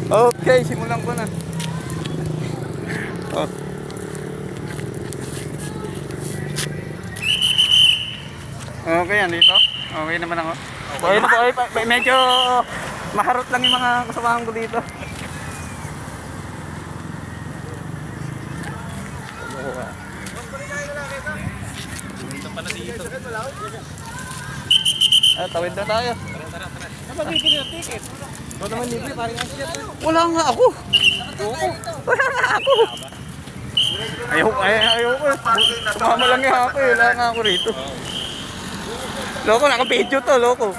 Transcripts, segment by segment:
Okay, simulan ko na. Oh. Okay, andito. Okay naman ako. Okay na po. Okay, medyo maharot lang yung mga kasamahan ko dito. Dito pala dito. Tawid na tayo. Tara. Napag-ibig ng ticket. Huwag naman libre, parang asya. Wala nga ako. Wala nga ako. Ayoko. Sumama lang yung ako eh. Wala nga ako rito. Loko, naka-video to, loko.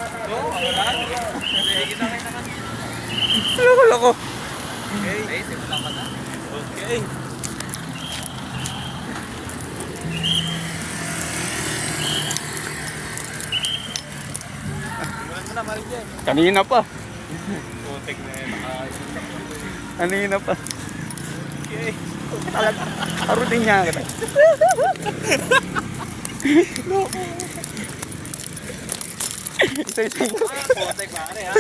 Loko. Okay, simulan ka na. Okay. Simulan mo na, Marijen. Kanina pa. Kontek na yun. Kanina pa. Okay. Talaga. Harutin niya kita. Loko. Isa-isa. Kontek pare ha.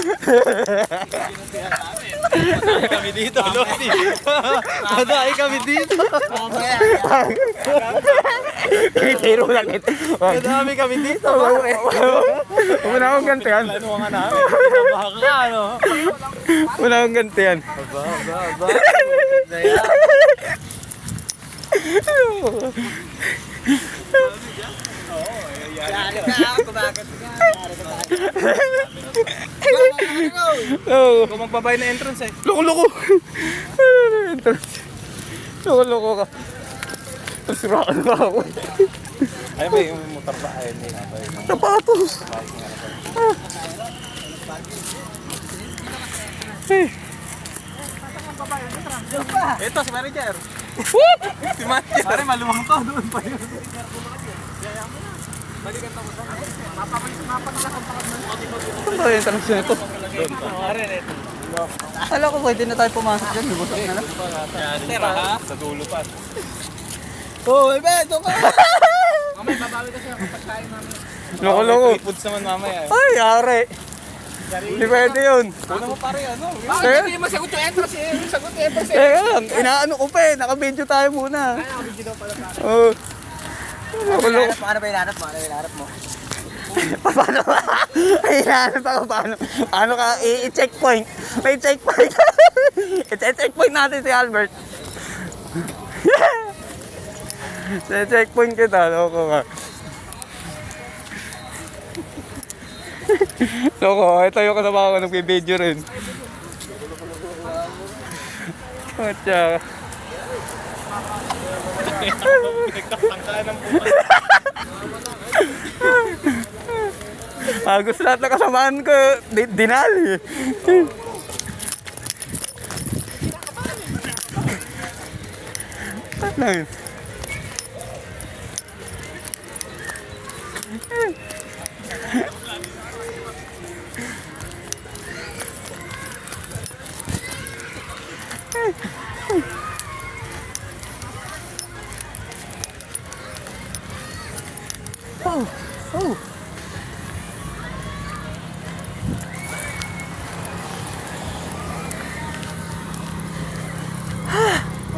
Madami kami dito, Lodi. Madami kami dito. Pero lang ito. Madami kami dito. Huwag na akong gantihan. Plano nga namin. Nabaha ka, ano? Huwag na akong gantihan. Aba. Na yan. Yari ka, kumagat ka. Kung magbabay na entrance eh. Loko. Loko ka. Siraan ka ako. Ay ba yung motor ba? Ay, hindi na ba yung Sapatos. ito si manager. Si manager. Pare maluwang to doon pa yun. Balikan mo sa Ano ba yung tanong nito? Alam ko pwede na tayo pumasok dyan. Lubusok na lang. Tera ha? Sa dulo pa. Oh, ibe! Ito ka! Mamay, babawi kasi ako pagkain namin. Loko. Free foods naman mamaya. Ay, yari. Hindi pwede yun. Una mo pare ano? Bakit hindi mo sagot yung entrance eh? Sagot yung entrance Teka lang, inaano ko pa eh. Naka-video tayo muna. Oo. Loko. Paano ba ilanap mo? Paano ba? Hinahanap ako paano. Ano ka, i-checkpoint. May checkpoint. I-checkpoint natin si Albert. I-checkpoint kita. Loko ka. Loko, ito yung kasama ko nag-video rin. Kutya. Nagtatangkaan ng buhay. Gusto lahat na kasamaan ko, dinali. Ano yun? Oh.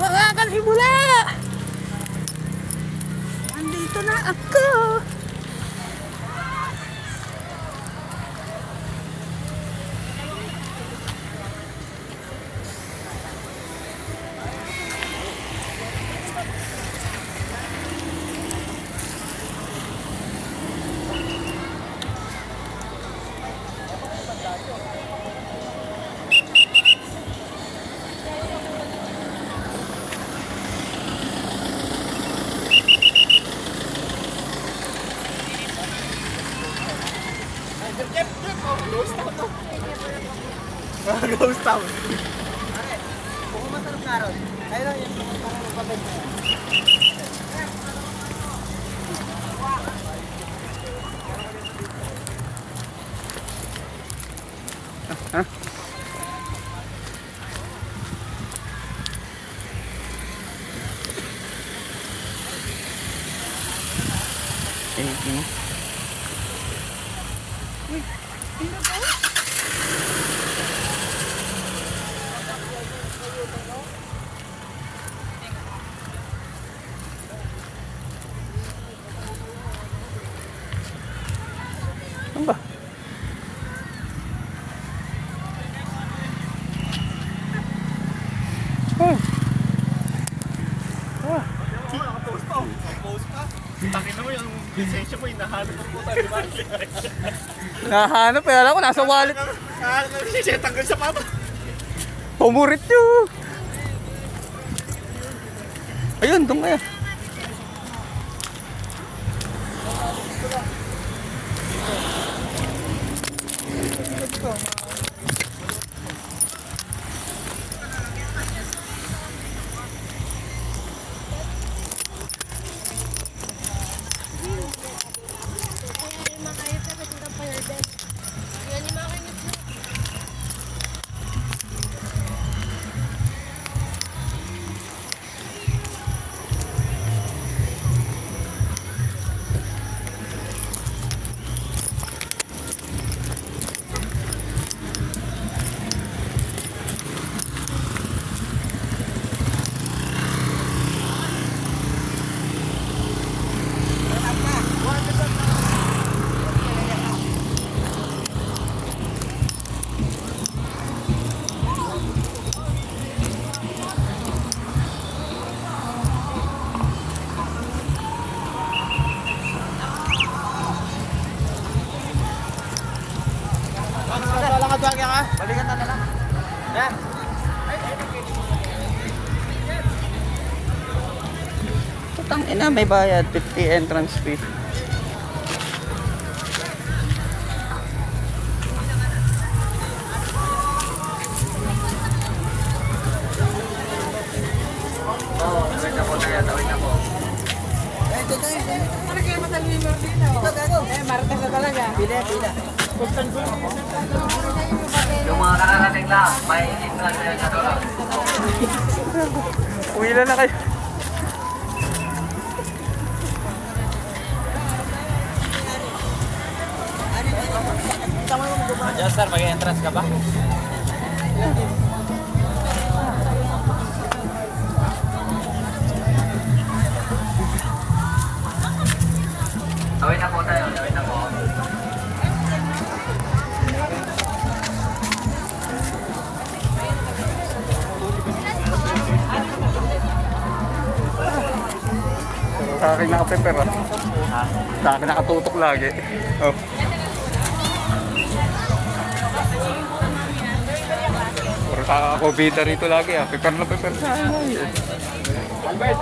Mga kalhimula! Andito na ako! Ghost town. Kung masarap na ron, kaya lang yung parang magpapag na yan. Oh. Post pa. Takin mo yung lisensya mo, hinahanap mo po tayo. Nahanap eh. Alam ko, nasa wallet. Nahanap mo yung lisensya, tanggal sa papa. Pumurit yun. Ayun, doon kaya. Balikan na lang. Yan. Putang ina, may bayad. 50 entrance fee. Ito tayo. Para kayo matalo yung Martina. Ito gago. Martes na talaga. Pila. Yung mga kararating lang, may interest na doon. Uwi na kayo. Diyan sir, mag-entrance ka ba? Gawin na po tayo, gawin na po. Sa akin naka-prepare ah. Sa akin nakatutok lagi. Oh. Pero sa ako bida rito lagi ah. Prepare na prepare. Albert!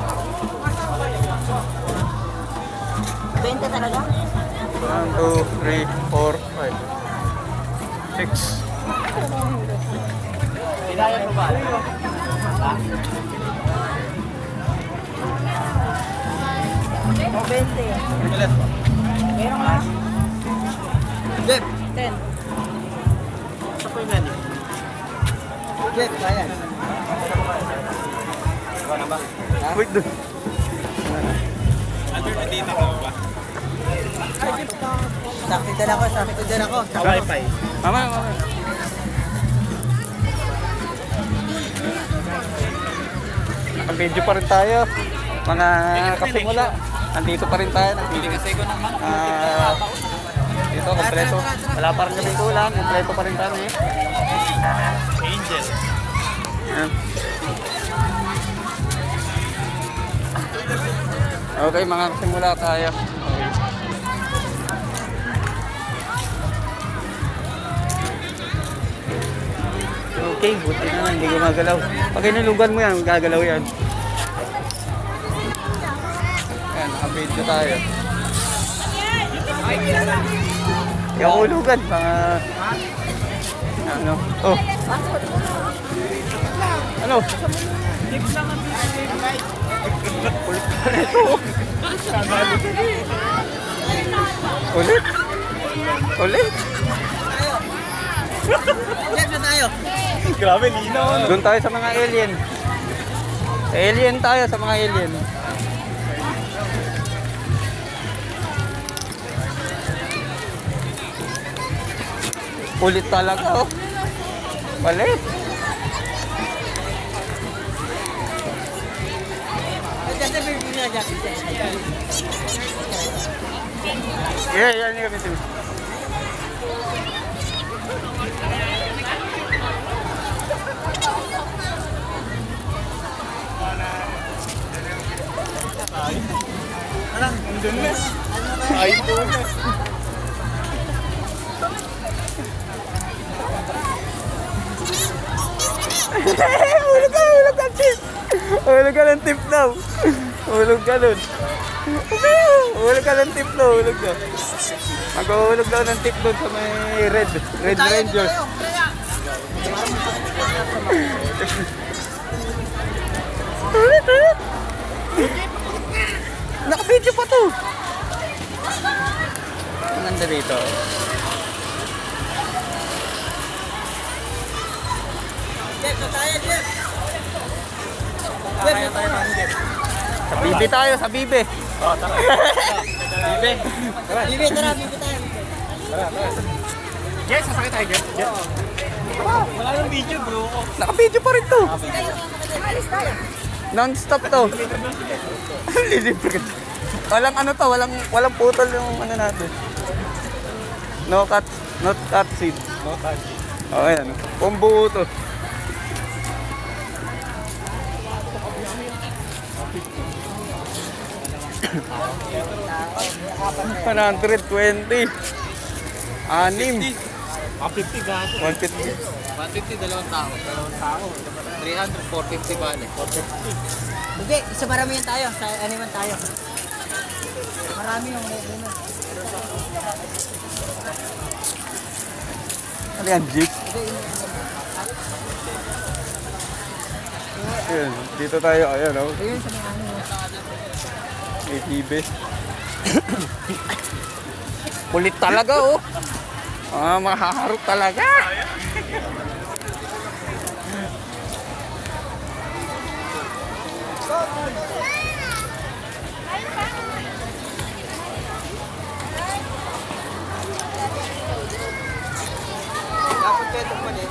20 talaga? 1, 2, 3, 4, 5, 6. Kailangan mo ba? O 20. Ilan? Meron lang. Jeff! 10. Sa po yung menu? Jeff, kaya. Ikaw na ba? Wait doon. Under na dito ka ba? Sakit din ako. Wi-Fi. Mama. Naka-video pa rin tayo. Mga kasimula. Nandito pa rin tayo. Hindi kasi ko naman. Dito, kompleto. Wala pa rin kami kulang. Kompleto pa rin kami. Angel. Ayan. Okay, mga kasimula tayo. Okay, buti na hindi gumagalaw. Pag inulugan mo yan, gagalaw yan. Ayan, naka-video tayo. Yung ulugan, mga... Ano? Oh. Ano? Ulit pa ito. Ulit? Ulit? Jeff na tayo. Grabe, linaw. Doon tayo sa mga alien. Alien tayo sa mga alien. Ulit talaga oh. Balik. Justin Bieber na Justin. Yeah, ini kami tuh. Nandun na. Ay, ito na. Hulog ka ng tip. Hulog ka ng tip daw. Hulog ka nun. Hulog ka ng tip daw, hulog ka. Maghuhulog daw ng tip doon sa may Red Rangers. Naka-video pa to. Ang ganda dito. Jeff, tayo, Jeff. Kaya tayo ng Jeff. Sa Bibe tayo, sa Bibe. Oh, tara. Bibe. Tara. Bibi, tara, bibi tayo. Tara. Jeff, sasakay tayo, Jeff. Jeff. Wala nang video, bro. Naka-video pa rin to. Alis tayo. Non-stop to. Lilibre. Walang ano to, walang putol yung ano natin. No cut scene. No touch. Oh, ayan. Pumbuo to. 120. Anim. 150 gato. 150. 150, dalawang tao. 300, 450 bale. 450. Hindi, isa marami yan tayo. Sa animan tayo. Marami yung muna. Ano yan, jeep? Ayan, dito tayo. Ayan, oh. Ayun, sa mga ano. May tibe. Kulit talaga, oh. Mahaharap talaga. Dapat kayo tumalit.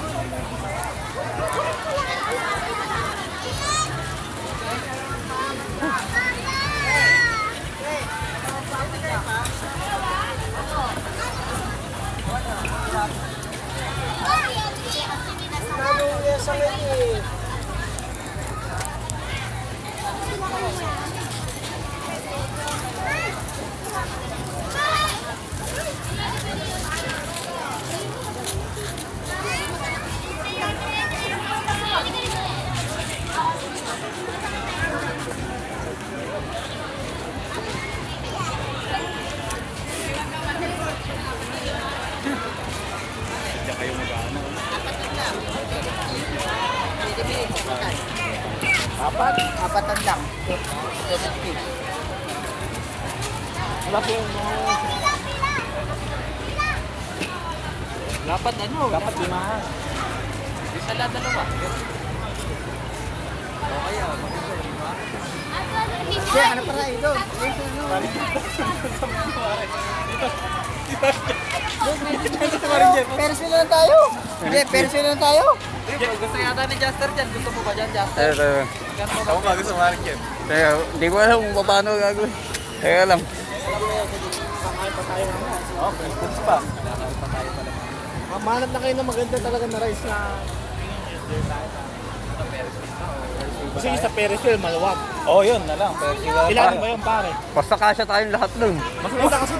Apatan lang. 250. Laki yung dapat ano? Dapat 5. Isa lang dalawa. Okay ah. Hindi, ano pa tayo doon? Persil lang tayo. Hindi, persil lang tayo. Gusto yata ni Juster dyan. Gusto mo ba dyan, Juster? Teka, teka. Ako ba gusto maring Jeff? Teka, hindi ko alam kung paano gagawin. Teka lang. Oh, Christmas pa. Mahanap na kayo ng maganda talaga na rice na... Kasi sa Ferris wheel, maluwag. Oh, yun na lang. Pero siguro Ilalim ba yun, pare? Basta kasya tayong lahat dun. Mas maganda kasi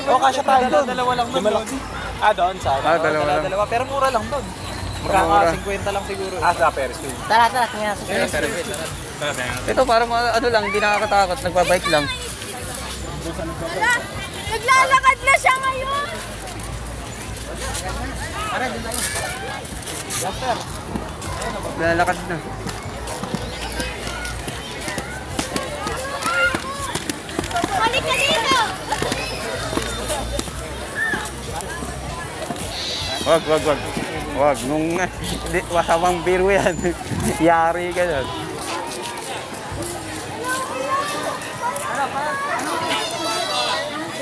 Oh, kasya tayo doon. Dalawa lang doon. Ah, doon sa Ah, dalawa lang. Dalawa, pero mura lang doon. Mura. Magkaka 50 lang siguro. Ah, sa Ferris wheel. Tara, tingnan natin. Ferris wheel. Tara. Ito parang ano lang, hindi nakakatakot. Nagbabike lang. Naglalakad na siya ngayon! Lalakad na. Balik ka dito! Wag. Wag. Nung masamang biro yan. Yari ka dyan.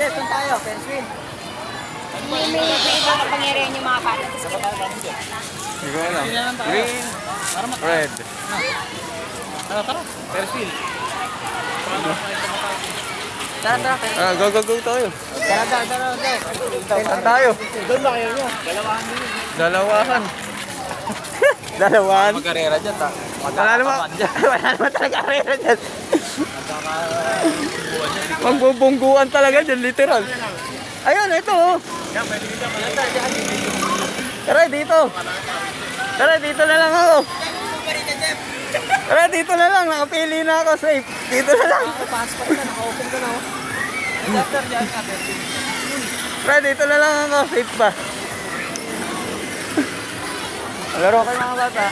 Yes, saan tayo? Persil. May iba na pangyarihan yung mga bata. Hindi ko alam. Green, red. Tara. Ferris wheel. Tara. Go tayo. Tara. Saan tayo? doon ba kayo nyo? Dalawahan. Dalawahan? Mag-karera dyan, ta. Wala naman talaga karera dyan. Magbubungguan talaga dyan, literal. Ayun, ito oh. Tara, dito. Tara, dito na lang ako. Tara, dito na lang. Nakapili na ako. Safe. Dito na lang. Tara, dito na lang ako. Safe pa. Laro kayo mga bata.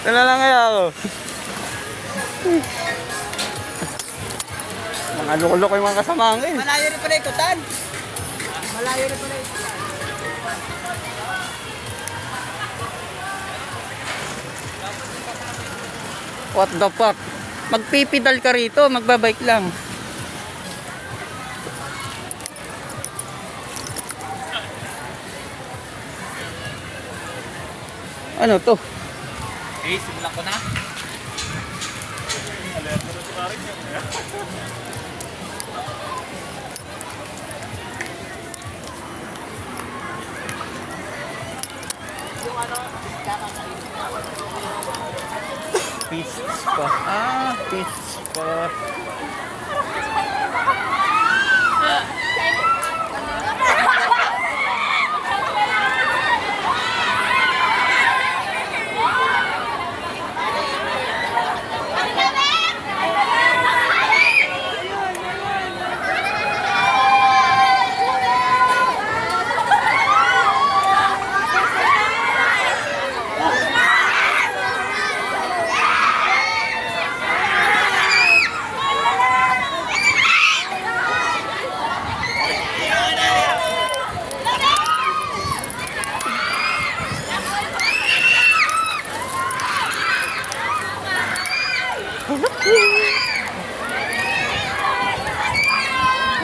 Ito na lang kaya ako. Mga loko-loko yung mga kasamahan ko eh. Malayo rin pala ikutan. Malayo rin pala ikutan. What the fuck? Magpipidal ka rito, magbabike lang. Ano to? Okay, simulan ko na. Pits pa. Pits pa.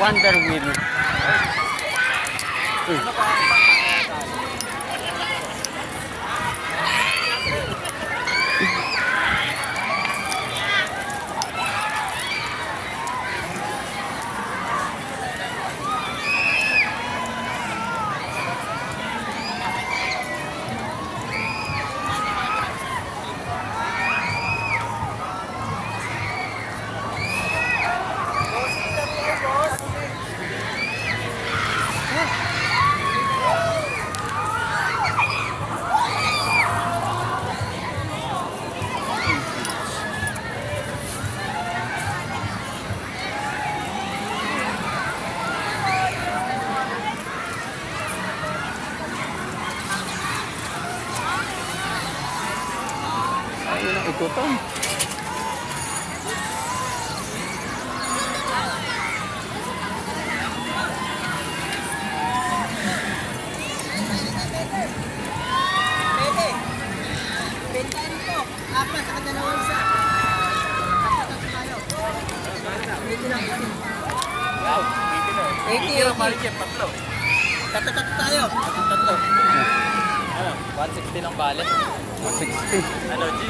Wonder Wheel. Ayun ang ikutan. Pwede. Benta nito. Apat sa dalawang isa. Tapat tayo. Pwede lang. Wow, 80 lang pala dyan, tatlo. Tatat tayo. Tatlo. Ano, 160 lang bale. 160. Ano, G?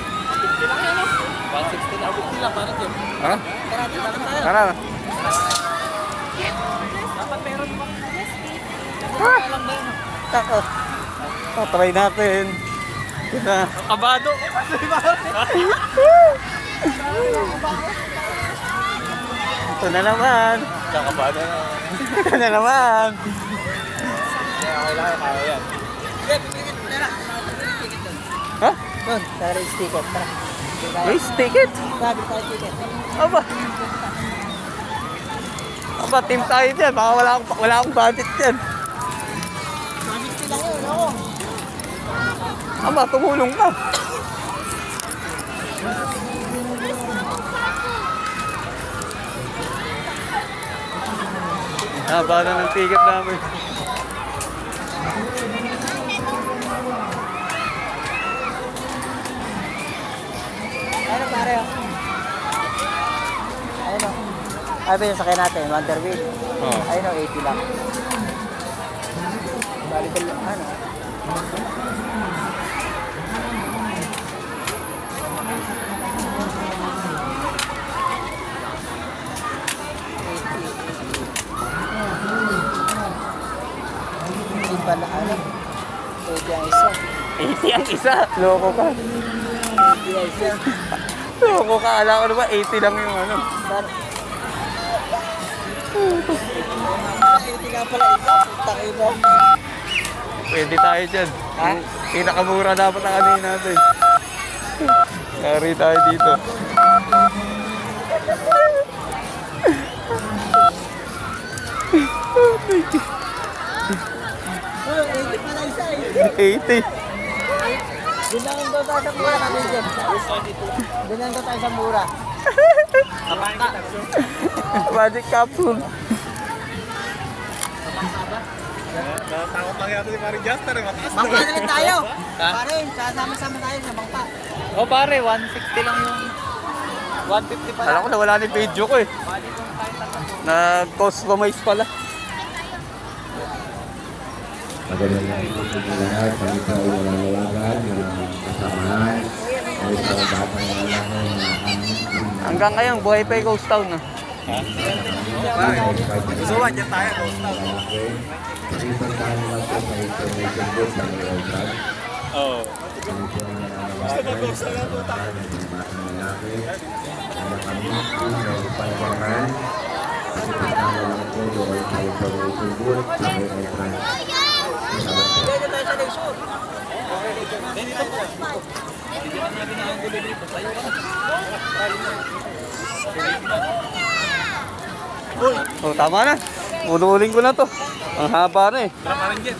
50 lang yan, no? 160 lang. 50 lang pala dyan. Ha? Tayo. Tara. Dapat meron mo. Tako. Try natin. Ito. Kabado. Ito na naman. Kabado na. Ito na naman. Okay lang, kaya yan. Ha? Doon, sa race ticket. Tara. Race ticket? Sabi tayo ticket. Aba. Aba, team tayo dyan. Baka wala akong budget dyan. 160 lang yun, ako. Aba, tumulong ka. Haba na ng ticket namin. Ano pare? Ayun o. Ay ba yung sakay natin? Wonder Wheel. Oh. Ayun o, 80 lang. Balik ano? Hindi pala ano? 80 ang isa. 80 ang isa. Loko ka. 80 Ewan ko, kaala ko naman 80 lang yung ano. Hindi nga pala ikaw. Takay mo. Pwede tayo dyan. Pinakamura dapat ang ano natin. Yari tayo dito. Oh, 80 pala isa eh. 80. Binangin ko tayo sa mura kami dyan. Binangin ko tayo sa mura. Magic capsule. Natakot lang yata si Maring Jaster eh. Mataas Bangka na lang tayo. Pare, sasama-sama tayo sa bangka. Oh pare, 160 lang yung 150 pa. Alam ko na wala na yung video ko eh. Nag-customize pala. Magandang po sa lahat. Kami po ay nalalawagan ng kasamaan ay sa batang lalaki na Hanggang ngayon, buhay pa yung Ghost Town. No? Susuwan, dyan tayo. lalaki. Ipuntahan lang po sa information book ng Royal Oo. Kami po ay nalalawagan sa kasamaan ng batang lalaki na kami po ay pagkaman. Ipuntahan lang po doon sa information book ng Royal Dito tayo sa Lexus. Oh, tama na. Uling ko na to. Ang haba na eh. Tara Maring Jet.